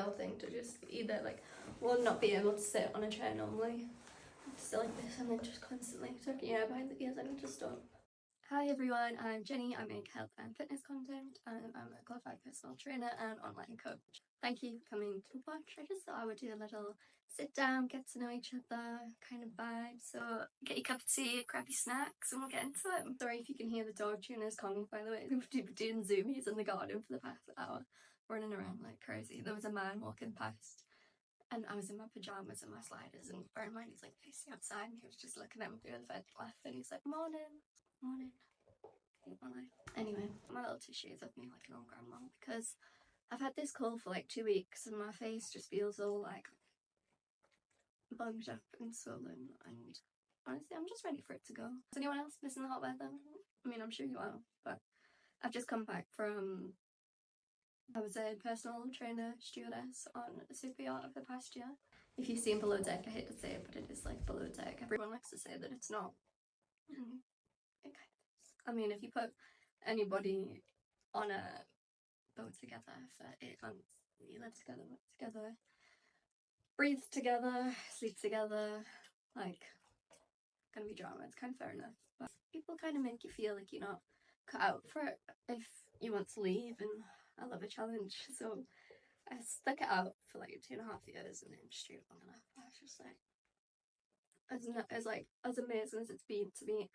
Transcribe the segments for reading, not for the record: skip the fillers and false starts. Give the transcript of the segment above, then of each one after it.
girl thing to just either like, well, not be able to sit on a chair normally, sit like this, and then just constantly tucking your hair behind the ears. I need to stop. Hi everyone, I'm Jenny. I make health and fitness content, and I'm a qualified personal trainer and online coach. Thank you for coming to watch. I just thought I would do a little sit down, get to know each other kind of vibe. So get your cup of tea, grab your snacks, and we'll get into it. I'm sorry if you can hear the dog tuners calling, by the way. We've been doing zoomies in the garden for the past hour, running around like crazy. There was a man walking past, and I was in my pyjamas and my sliders, and bear in mind he's like facing outside, and he was just looking at me through the fence laughing. He's like, morning, morning. Anyway, my little tissues with me like an old grandma, because I've had this cold for like 2 weeks and my face just feels all like bunged up and swollen, and honestly I'm just ready for it to go. Is anyone else missing the hot weather? I mean, I'm sure you are, but I've just come back from, I was a personal trainer stewardess on a super yacht over the past year. If you've seen Below Deck, I hate to say it, but it is like Below Deck. Everyone likes to say that it's not, and it kind of is. I mean, if you put anybody on a boat together for 8 months, you live together, work together, breathe together, sleep together, like, gonna be drama, it's kind of fair enough. But people kind of make you feel like you're not cut out for it if you want to leave, and I love a challenge, so I stuck it out for like 2.5 years, and then just stayed long enough. I was just like, as amazing as it's been to meet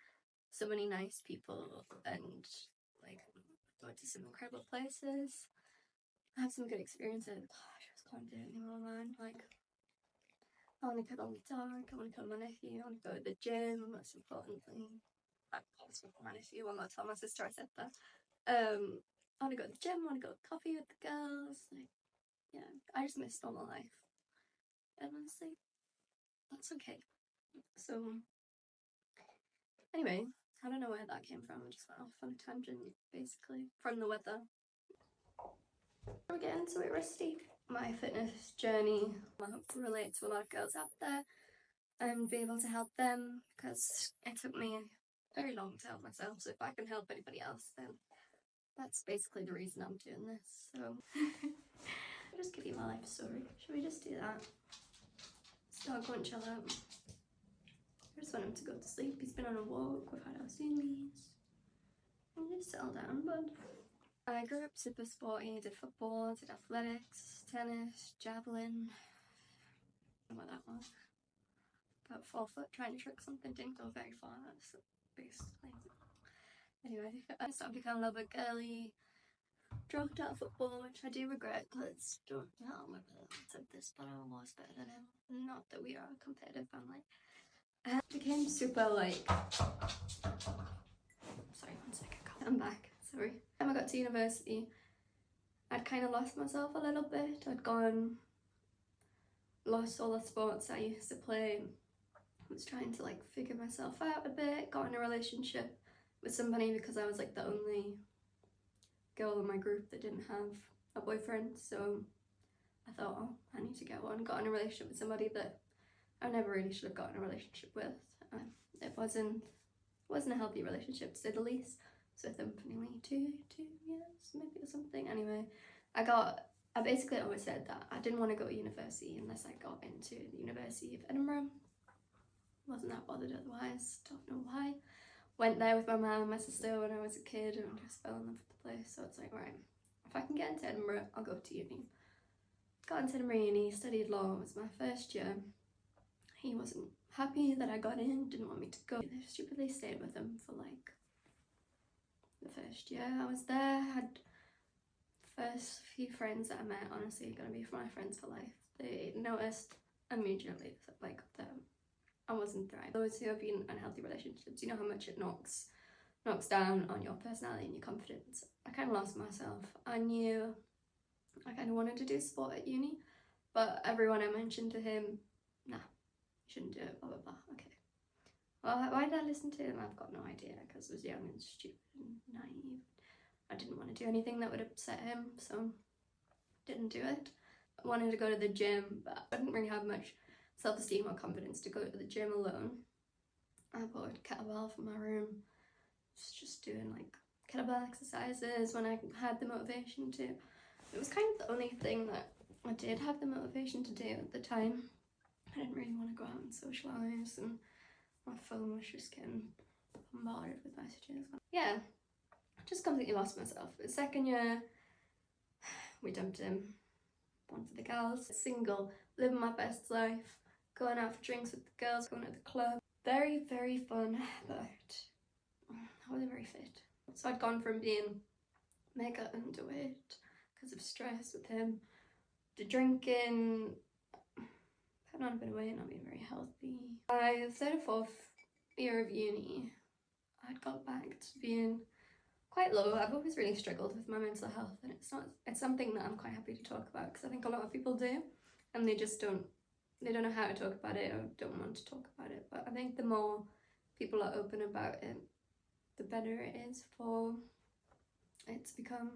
so many nice people and like go to some incredible places, have some good experiences, I just can't do it anymore, man. Like, I want to cuddle my dog, I want to cuddle my nephew, I want to go to the gym, most importantly. I spoke to my nephew, well, not tell my sister I said that. I want to go to the gym, I want to go to coffee with the girls, like, yeah, I just miss normal life. And honestly, that's okay. So, anyway, I don't know where that came from, I just went off on a tangent, basically, from the weather. We'll get into it, Rusty. My fitness journey, I hope to relate to a lot of girls out there and be able to help them, because it took me a very long to help myself, so if I can help anybody else, then that's basically the reason I'm doing this. So I'll just give you my life story. Should we just do that? Dog won't chill out. I just want him to go to sleep. He's been on a walk, we've had our zoomies. And just settle down, bud. I grew up super sporty, did football, did athletics, tennis, javelin. I don't know what that was. About 4 foot, trying to trick something, didn't go very far, that's basically. Anyway, I started becoming a little bit girly, dropped out of football, which I do regret, because don't tell my parents said this, but I was better than him. Not that we are a competitive family. I became super like, sorry, 1 second, I'm back, sorry. When I got to university, I'd kind of lost myself a little bit. I'd lost all the sports I used to play. I was trying to like figure myself out a bit, got in a relationship with somebody because I was like the only girl in my group that didn't have a boyfriend, so I thought, oh, I need to get one. Got in a relationship with somebody that I never really should have gotten a relationship with. It wasn't a healthy relationship, to say the least. So with them for nearly two years maybe, or something. Anyway, I basically always said that I didn't want to go to university unless I got into the University of Edinburgh. Wasn't that bothered otherwise, don't know why. Went there with my mum and my sister when I was a kid and just fell in love with the place. So it's like, right, if I can get into Edinburgh, I'll go to uni. Got into Edinburgh Uni, studied law, it was my first year. He wasn't happy that I got in, didn't want me to go. They stupidly stayed with him for like the first year I was there. Had first few friends that I met, honestly, gonna be my friends for life. They noticed immediately, like, that I wasn't thriving. Those who have been in unhealthy relationships, you know how much it knocks down on your personality and your confidence. I kind of lost myself. I knew I kind of wanted to do sport at uni, but everyone I mentioned to him, nah, you shouldn't do it, blah blah blah. Okay, well, why did I listen to him? I've got no idea, because I was young and stupid and naive. I didn't want to do anything that would upset him, so didn't do it. I wanted to go to the gym, but I didn't really have much self-esteem or confidence to go to the gym alone. I bought a kettlebell from my room, just doing like kettlebell exercises when I had the motivation to. It was kind of the only thing that I did have the motivation to do it at the time. I didn't really want to go out and socialise, and my phone was just getting bombarded with messages. Yeah, just completely lost myself. The second year, we dumped him. One for the girls. Single, living my best life, going out for drinks with the girls, going to the club. Very, very fun, but I wasn't very fit. So I'd gone from being mega underweight because of stress with him to drinking, putting on a bit of weight, not being very healthy. By the third or fourth year of uni, I'd got back to being quite low. I've always really struggled with my mental health, and it's something that I'm quite happy to talk about, because I think a lot of people do, and they don't know how to talk about it or don't want to talk about it. But I think the more people are open about it, the better it is for it to become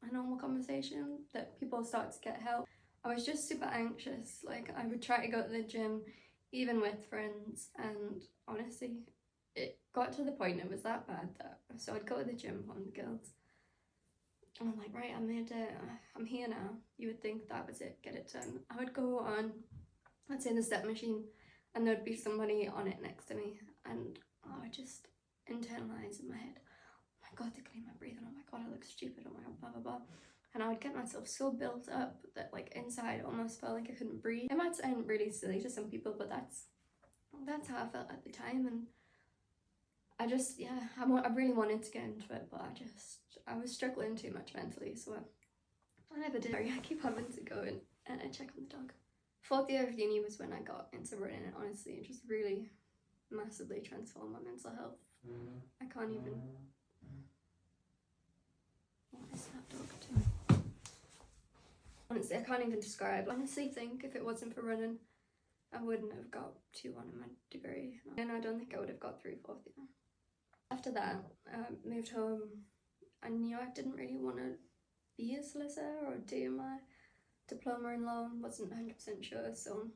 a normal conversation, that people start to get help. I was just super anxious. Like, I would try to go to the gym even with friends, and honestly it got to the point it was that bad that so I'd go to the gym on the girls and I'm like, right, I made it, I'm here now. You would think that was it, get it done. I would go on, let's say, the step machine, and there'd be somebody on it next to me, and I would just internalise in my head, oh my god, they're clean my breathing, oh my god, I look stupid, oh my god, blah blah blah. And I would get myself so built up that, like, inside it almost felt like I couldn't breathe. It might sound really silly to some people, but that's how I felt at the time. And I just, yeah, I really wanted to get into it, but I was struggling too much mentally, so I never did. I keep having to go and check on the dog. Fourth year of uni was when I got into running, and honestly it just really massively transformed my mental health. I can't even... What is that dog doing? Honestly, I can't even describe. I honestly think if it wasn't for running, I wouldn't have got 2-1 in my degree, and I don't think I would have got through fourth year. After that, I moved home. I knew I didn't really want to be a solicitor or do my diploma in law, wasn't 100% sure, so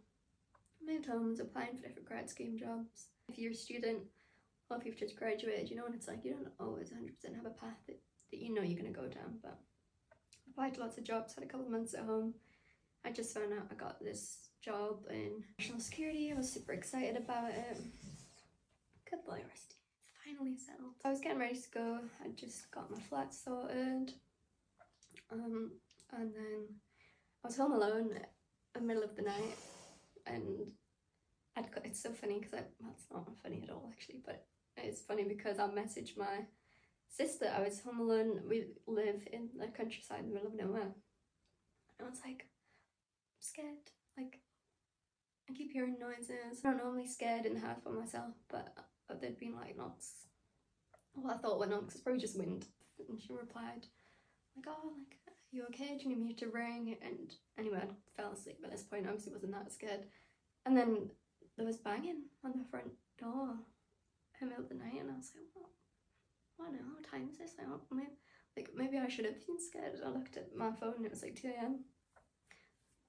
I moved home, was applying for different grad scheme jobs. If you're a student or if you've just graduated, you know what it's like, you don't always 100% have a path that you know you're going to go down, but I applied to lots of jobs, had a couple of months at home. I just found out I got this job in national security. I was super excited about it. Good boy, Rusty. Finally settled. I was getting ready to go. I just got my flat sorted, and then I was home alone in the middle of the night, and it's so funny because well, it's not funny at all actually, but it's funny because I messaged my sister. I was home alone. We live in the countryside in the middle of nowhere, and I was like, I'm scared. Like, I keep hearing noises. I'm not normally scared in the house by myself, but there'd been like knocks. Well, I thought were knocks, it's probably just wind. And she replied, like, oh, like, are you okay? Do you need me to ring? And anyway, I fell asleep at this point. Obviously wasn't that scared. And then there was banging on the front door in the middle of the night, and I was like, what now? What time is this? Maybe I should have been scared. I looked at my phone and it was like 2 a.m.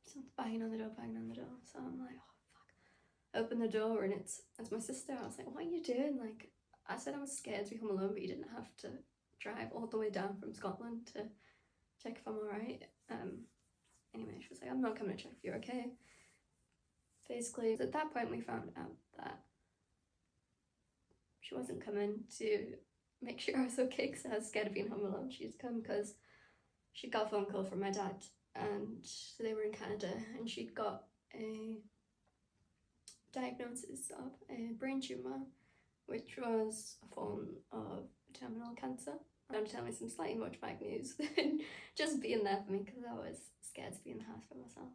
Someone's banging on the door. So I'm like, oh fuck. Open the door and it's my sister. I was like, what are you doing? Like, I said I was scared to be home alone, but you didn't have to drive all the way down from Scotland to check if I'm alright. Anyway, she was like, I'm not coming to check if you're okay. Basically, at that point we found out that she wasn't coming to make sure I was okay because I was scared of being home alone. She'd come because she got a phone call from my dad, and they were in Canada, and she'd got a diagnosis of a brain tumour, which was a form of terminal cancer. I'm telling me some slightly much bad news than just being there for me, because I was scared to be in the house by myself.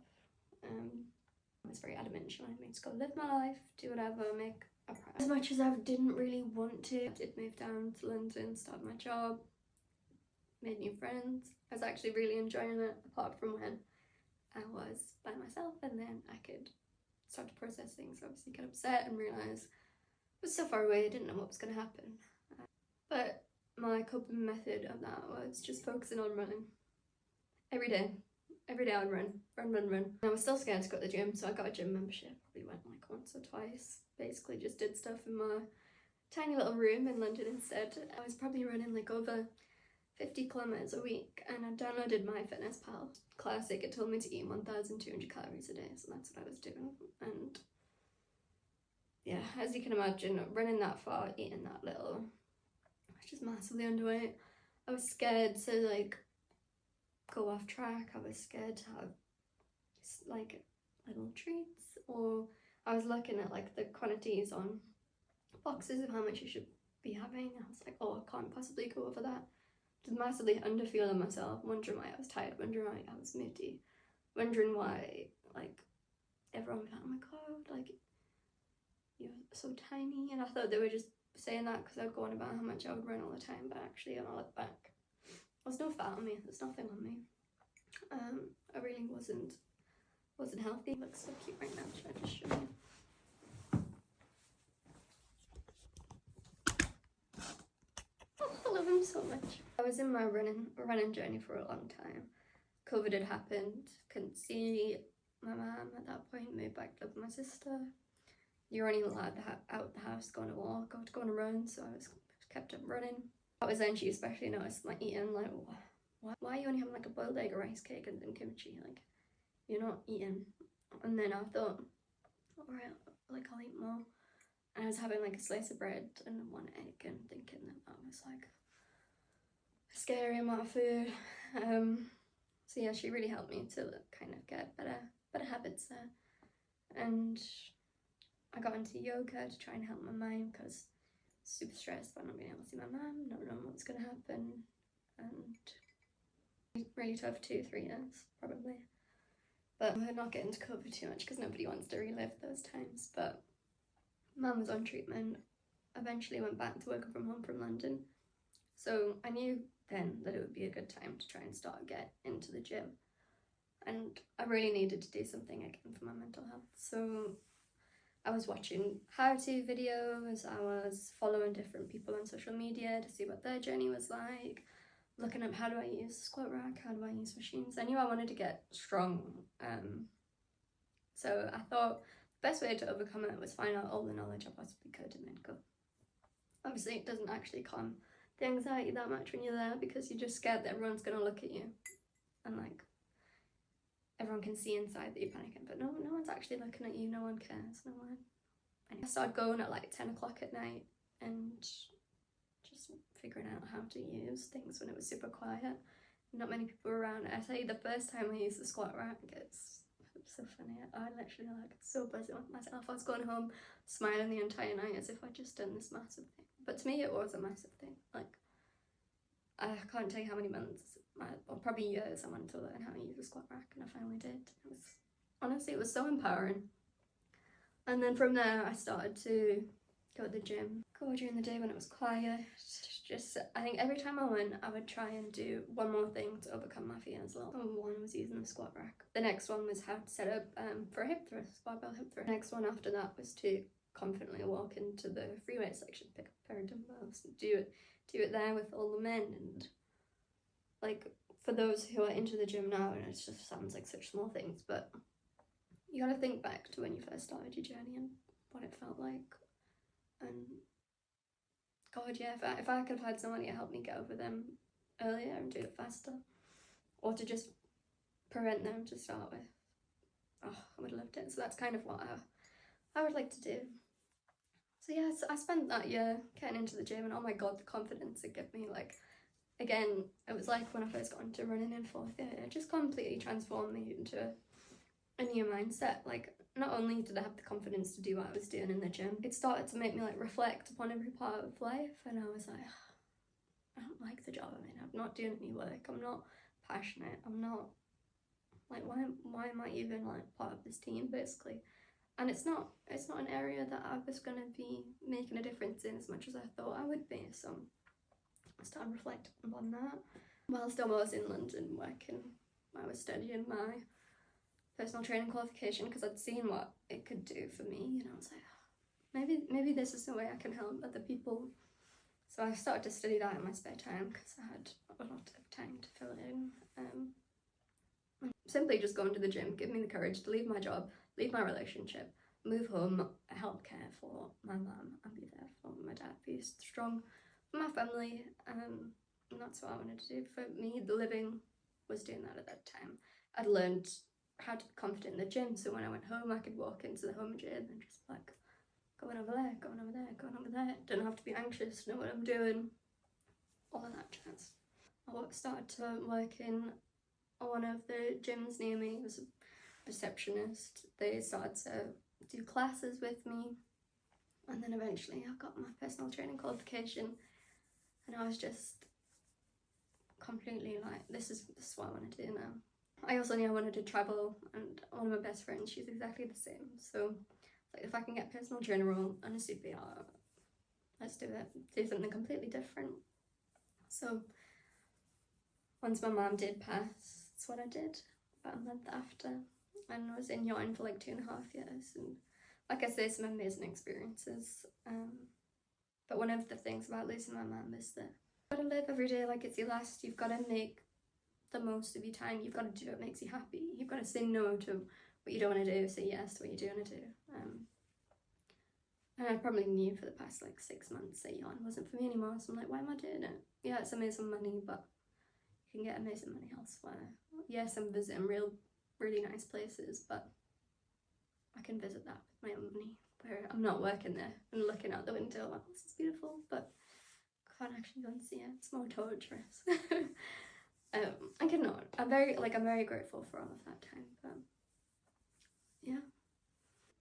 I was very adamant. She wanted me to go live my life, do whatever, make a prize. As much as I didn't really want to, I did move down to London, start my job, made new friends. I was actually really enjoying it, apart from when I was by myself, and then I could start to process things, obviously get upset and realise I was so far away, I didn't know what was going to happen. But my coping method of that was just focusing on running. Every day I'd run. And I was still scared to go to the gym, so I got a gym membership. Probably went like once or twice. Basically just did stuff in my tiny little room in London instead. I was probably running like over 50 kilometers a week, and I downloaded MyFitnessPal Classic. It told me to eat 1,200 calories a day, so that's what I was doing. And yeah, as you can imagine, running that far, eating that little, I was just massively underweight. I was scared to like go off track. I was scared to have like little treats, or I was looking at like the quantities on boxes of how much you should be having. I was like, oh, I can't possibly go over that. Just massively underfeeling myself, wondering why I was tired, wondering why I was moody, wondering why like everyone was like, oh my god, like you're so tiny. And I thought they were just saying that because I would go on about how much I would run all the time, but actually when I look back, there's no fat on me, there's nothing on me. I really wasn't healthy. It looks so cute right now. Should I just show you? Oh, I love him so much. I was in my running journey for a long time. COVID had happened, couldn't see my mum at that point, moved back to live with my sister. You're only allowed out the house, go on a walk, or to go on a run, so I was kept up running. That was then she especially noticed like eating like, why are you only having like a boiled egg, a rice cake and kimchi, like you're not eating. And then I thought, alright, like I'll eat more. And I was having like a slice of bread and one egg and thinking that was like a scary amount of food. So yeah, she really helped me to kind of get better habits there. And I got into yoga to try and help my mind because I was super stressed about not being able to see my mum, not knowing what's going to happen. And really tough 2-3 years probably. But we're not getting into COVID too much because nobody wants to relive those times. But mum was on treatment, eventually went back to working from home from London. So I knew then that it would be a good time to try and get into the gym. And I really needed to do something again for my mental health. So I was watching how-to videos, I was following different people on social media to see what their journey was like, looking up how do I use the squat rack, how do I use machines. I knew I wanted to get strong, so I thought the best way to overcome it was find out all the knowledge I possibly could and then go. Obviously it doesn't actually calm the anxiety that much when you're there because you're just scared that everyone's going to look at you and like everyone can see inside that you're panicking, but no one's actually looking at you, no one cares, no one. And I started going at like 10 o'clock at night and just figuring out how to use things when it was super quiet. Not many people were around. I tell you, the first time I used the squat rack, it's so funny. I literally like so busy with myself. I was going home smiling the entire night as if I'd just done this massive thing. But to me, it was a massive thing. Like, I can't tell you how many months, or probably years, I wanted to learn how to use a squat rack, and I finally did. Honestly, it was so empowering. And then from there, I started to go to the gym, go during the day when it was quiet. Just, I think every time I went, I would try and do one more thing to overcome my fear as well. One was using the squat rack. The next one was how to set up for a hip thrust, barbell hip thrust. The next one after that was to confidently walk into the free weight section, pick up a pair of dumbbells, do it there with all the men. And like, for those who are into the gym now, and it just sounds like such small things, but you gotta think back to when you first started your journey and what it felt like. And God, yeah, if I could have had somebody to help me get over them earlier and do it faster, or to just prevent them to start with, oh, I would have loved it. So that's kind of what I would like to do. So yeah, so I spent that year getting into the gym, and oh my God, the confidence it gave me. Like, again, it was like when I first got into running in 4th year, it just completely transformed me into a new mindset. Like, not only did I have the confidence to do what I was doing in the gym, it started to make me like reflect upon every part of life, and I was like, I don't like the job I'm in, I'm not doing any work, I'm not passionate, I'm not, like, why am I even like part of this team, basically. And it's not an area that I was going to be making a difference in as much as I thought I would be. So I started reflecting upon that. Whilst I was in London working, I was studying my personal training qualification because I'd seen what it could do for me, and I was like, maybe this is the way I can help other people. So I started to study that in my spare time because I had a lot of time to fill it in. Simply just going to the gym gave me the courage to leave my job, leave my relationship, move home, help care for my mum, and be there for my dad, be strong for my family. and that's what I wanted to do. For me, the living was doing that at that time. I'd learned how to be confident in the gym, so when I went home I could walk into the home gym and just like going over there, going over there, going over there. Don't have to be anxious, know what I'm doing, all of that jazz. I started to work in one of the gyms near me. It was a receptionist. They started to do classes with me, and then eventually I got my personal training qualification, and I was just completely like, this is what I want to do now. I also knew I wanted to travel, and one of my best friends, she's exactly the same. So like, if I can get personal training role and a CPR, let's do it. Do something completely different. So once my mum did pass, that's what I did about a month after, and I was in yarn for like 2.5 years, and like I say, some amazing experiences. But one of the things about losing my mum is that you've got to live every day like it's your last. You've got to make the most of your time. You've got to do what makes you happy. You've got to say no to what you don't want to do, say yes to what you do want to do. And I probably knew for the past like 6 months that yarn wasn't for me anymore, so I'm like, why am I doing it? Yeah, it's amazing money, but you can get amazing money elsewhere. Yes, I'm visiting really nice places, but I can visit that with my own money, where I'm not working there and looking out the window like, this is beautiful, but I can't actually go and see it. It's more torturous. I cannot. I'm very grateful for all of that time, but yeah.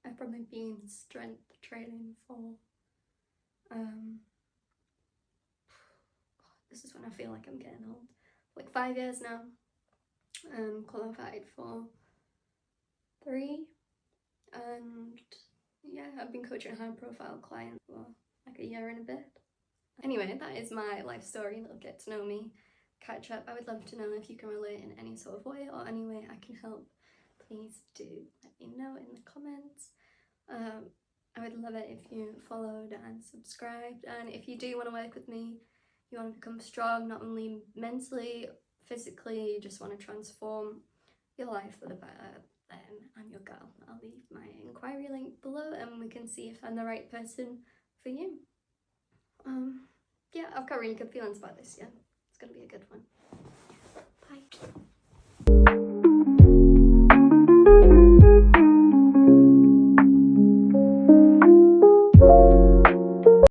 I've probably been strength training for this is when I feel like I'm getting old. Like 5 years now. Qualified for 3, and yeah, I've been coaching high profile clients for like a year and a bit. Anyway, that is my life story, little get to know me, catch up. I would love to know if you can relate in any sort of way or any way I can help. Please do let me know in the comments. I would love it if you followed and subscribed, and if you do want to work with me, you want to become strong, not only mentally, physically, you just want to transform your life for the better, then I'm your girl. I'll leave my inquiry link below and we can see if I'm the right person for you. Yeah, I've got really good feelings about this, yeah. It's gonna be a good one.